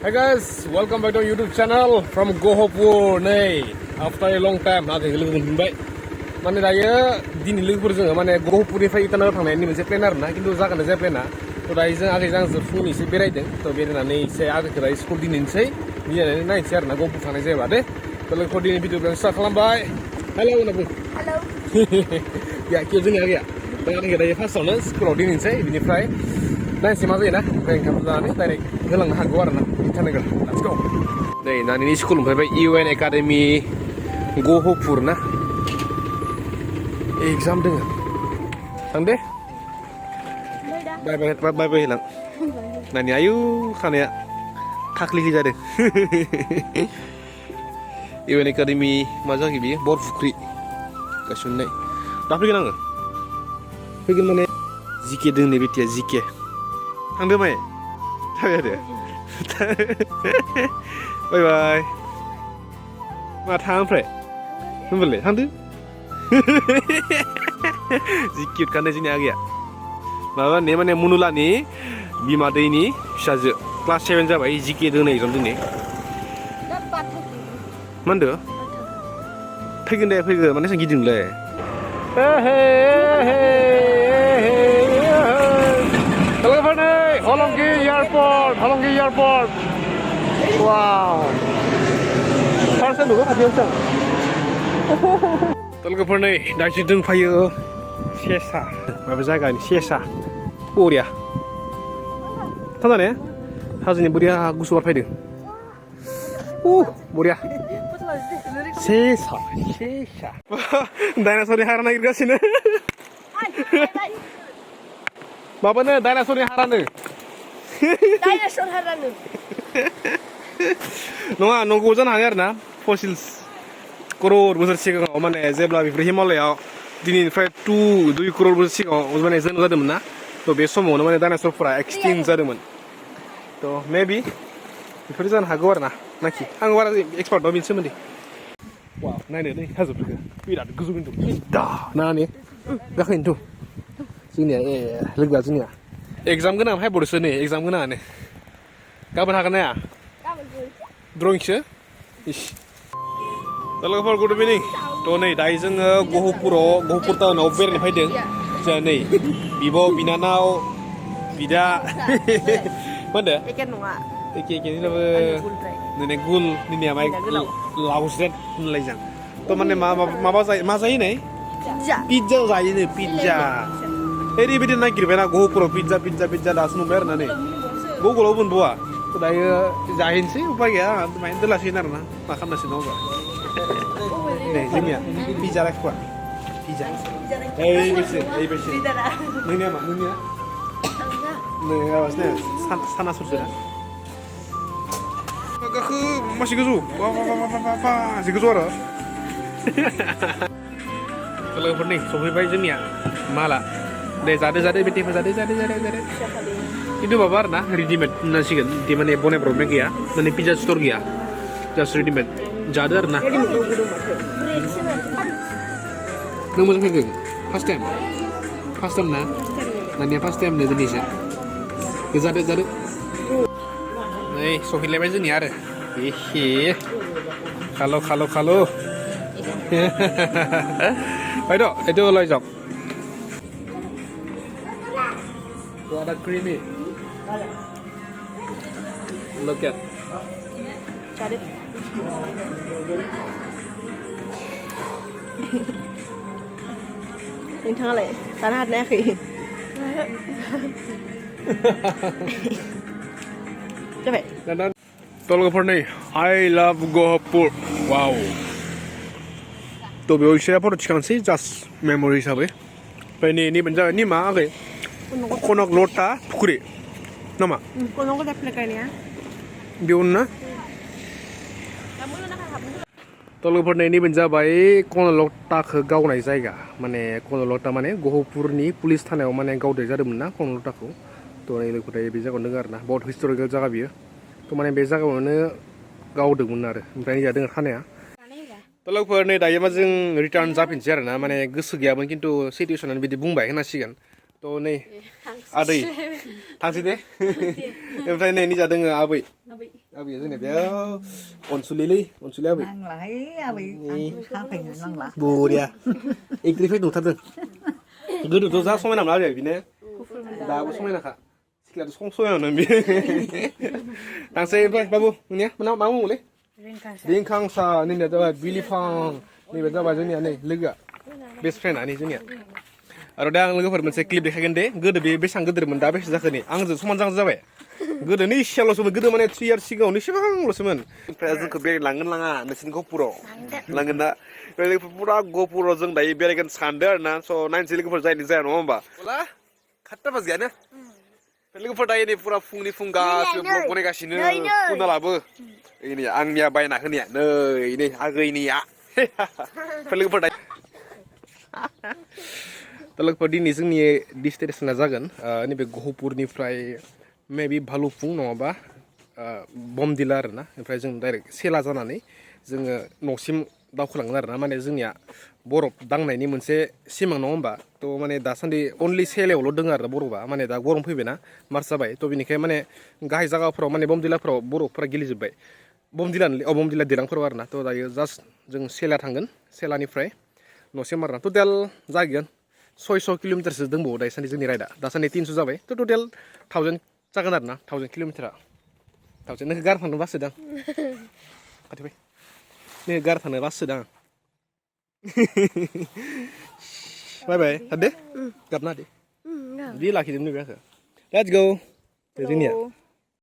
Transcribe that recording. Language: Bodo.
Hi guys, welcome back to YouTube channel from Gohopur. Nay, after a long time, nanti logo menjumpai. Mana daya dini logo berjumpa. Mana Gohopur ni fai tanah orang ni mesti planer na. Kintu zakan aja planer. To daya jang agak jang zerfu ni se berai deng. To berai nani se agak kira school dini ni se. Ni nani nai share na Gohopur sana se bade. To logo dini video yang start kelam bay. Hello nabu. Hello. Ya kau jeng agak. Tengah ni kita first sana school dini se. Dini fry. Nah, siapa sih na? Kayak kamu tadi direct gelang hagwar na. Let's go. Đây, là ní school phải UN Academy Gohopur na. Exam deng. Sang deh. Bye hilang. Nani ayu kan ya. Takli jadi. UN Academy masa gibi bor fukri. Kasun nih. Tapi kenapa? Pergi mana? Zike deng nih betia zike. Sang deh mai. Tahu ya deh. Bye bye. Ma thang pre. Nembele, thang tu. Zikit kan sini agak. Mama ni mana munula ni, bima deh ni, saja. Kelas 7 jabai zikit tu ni, jom tu ni. Mana? Pergi deh, pergi. Mana sang gidung le? Halonggi Airport. Wow. Parsan dulu apa dia sang? Telgapur ni, dah judung payu Sesa. Apa jaga ni Sesa? Buria. Tahu tak ni? Hasil ni buria gusur payu. Buria. Sesa. Dinosaur ni haran lagi kat sini. Bapa ni dinosaur ni haran ni. Dinosaur haranu. Nunggu nunggu jangan hangar na fossils. Crore besar sih kan, oman zebra bifri Himalaya. Dini fai 2 crore besar sih kan, oman zen ada mana? To besok mana mana dinosaur pura extinct ada mana? To maybe bifri jangan hagwar na, naki. Hagwar expert domin semedi. Wow, nai ni hasil juga. Tidak guzungin tu. Dah, nani? Dah kan tu. Sini lega sini ya. Exam kena hai bodoh ni, exam kena ni. Kapan hakan ya? Drawing sih? Ish. Kalau kau good evening. To ni, dah izin Gohopur tahu na over ni faedeng. Jadi ni, bibo binanau, bida. Mana? Ikan nua. Ikan ni apa? Ni gul, ni amai lausret ni lejang. To mana masa ini? Pizza saya ni pizza. Eri bidi nak kira nak Gohopur pizza dah semua ber nane. Google open buat. So dah jahin sih upaya ya. Main tu lah sinar na. Makan nasi noga. Nih sini ya. Pizza lah kuat. Pizza. Bersih. Ni apa? Ni ya. Nih awas nih. Sana susu dah. Agak masih gesu. Masih gesu ada. Kalau pernah, sofi bayi sini ya. Malah. Deh, zade beti, zade. Itu babar na, ready-made nasi kan, di mana bone problem kia, mana pizza store kia, just ready-made, jadar na. Nunggu sampai ke, first time na, nanya first time di Indonesia, zade. Nih, sohi lepas ni ada, kalau. Ayo, itu lojak. Ada creamy. Look at. Cari. Ini tengah le, tanah ada nak. Coba. Dan Telgapur ni, I love Gohopur. Wow. To biar saya pun cikan sih, just memory sahaja. Pani ni benda ni mah agak. Konok lota pukuri, nama? Konok dah pelakar ni ya. Biun na? Telgapur ni benjabai konok lota ke gau nai jaga. Mane konok lota mane Gohopur ni polis thana mane gau deh jadi mana konok lota ko. To ni lekuk daya bisa kau dengar na. बहुत historical jaga biar. To mane bisa kau mana gau deh mana ada. Mungkin jadi dengar thana ya. Telgapur ni daya macam return zapin cer na. Mane gesu gaya mungkin tu situation ni bidi bumbai kena sih kan. To nih, adik, tangsi deh. Yang tadi ni jadi dengan abai. abi जोंनिया बेयाव अनसुलिलै अनसुलि abi नांलाहाय आबै साफैनो नांला बरिया एग्रिफाइट नुथारदों गोदोथ' जा समायना मोना आरो बिनो दाबो समायनाखा सिख्लायाथ' समायनामोन बियो थांसै ओमफ्राय बाबु नोंनिया मा बुङोलै रिंखांसा नैनिया जाबाय बिलिफां नैबे जाबाय जोंनिया नै लोगोआ बेस्ट फ्रेन्डआ नै जोंनिया आरो दा आं लोगोफोर मोनसे क्लिप देखायगोन दे गोदो बे बेसेबां गिदिरमोन दा बेसे जाखो नै आंजों समान जाबाय गोदो नै इसियाल'सोमोन गोदो माने 3 इयार्स सिगाङावनो इसेबांल'सोमोन ओमफ्राय जोंखौ बेरायनो लांगोन लाङा नोंसिनि गहपुराव लांगोन ना पुरा गहपुराव जों दायो बेरायगोन सानदों आरो ना स' नायनोसै लोगोफोर जायनि जाया नङा होमबा अला खाट्टा बाजियानो लोगोफोर दायो नै पुरा फुंनि फुं गासिबो ब्लग बनायगासिनो कुनालाबो नै आंनिया बायना होनाया नै आगैनिया लोगोफोर दायो दा लोगोफोर दिनै जोंनि डेस्टिनेसना जागोन नैबे गहपुरनिफ्राय मेबि भालुकफुं नङाबा बमदिला आरो ना ओमफ्राय जों डाइरेक्ट सेला जानानै जोङो न'सिम दावखोलांगोन आरो ना माने जोंनिया बरफ दांनायनि मोनसे सिमां नङा होमबा थ' माने दासान्दि अनलि सेलायावल' दङ आरो बरफा माने दा गरम फैबायना मार्च जाबाय थ' बेनिखाय माने गाहाय जायगाफोराव माने बमदिलाफोराव बरफफोरा गेलेजोब्बाय बमदिला दिलांफोराव आरो ना थ' दायो जास्ट जों सेला थांगोन सेलानिफ्राय न'सिम आरो ना टटेल जागोन 600 किल'मिटारसो दंबावो दासान्दि जोंनि राइडआ दासान्दि 300 जाबाय थ' टटेल 1000 जागोन आरो ना 1000 किल'मिटारा 1000 नोंखौ गार थांनो बासोदां खाथिबाय नोंखौ गार थांनो बासोदां बाय बाय थादे गाबना दे बि लाखिदों नैबे आंखौ लेट्स गो जोंनिया